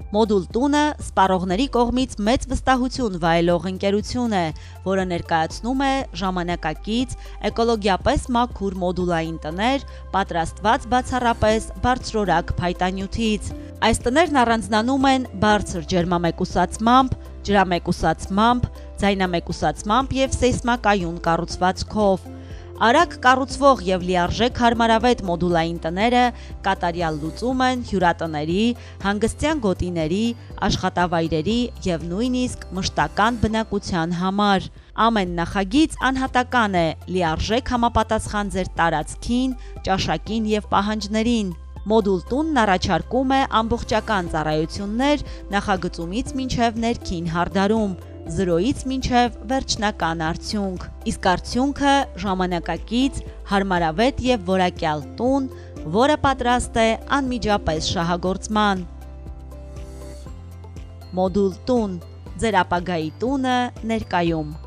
Մոդուլ տունը սպառողների կողմից մեծ վստահություն վայելող ընկերություն է, որը ներկայացնում է ժամանակակից, էկոլոգիապես մաքուր մոդուլային տներ, պատրաստված բացառապես բարձրորակ փայտանյութից։ Այս տներն առանձնանում են բարձր ջերմամեկուսացմամբ, ջրամեկուսացմամբ, ձայնամեկուսացմամբ և սեյսմակայուն կառուցվածքով։ Արագ կառուցվող և լիարժեք հարմարավետ մոդուլային տները կատարյալ լուծում են հյուրատների, հանգստյան գոտիների, աշխատավայրերի և նույնիսկ մշտական բնակության համար։ Ամեն նախագիծ անհատական է, լիարժեք համապատասխան ձեր տարածքին, ճաշակին և պահանջներին։ Մոդուլ տունն առաջարկում է ամբողջական ծառայություններ նախագծումից մինչև ներքին հարդարում, 0-ից մինչև վերջնական արդյունք։ Իսկ արդյունքը ժամանակակից, հարմարավետ և որակյալ տուն, որը պատրաստ է անմիջապես շահագործման։ Մոդուլ տուն՝ ձեր ապագայի տունը ներկայում։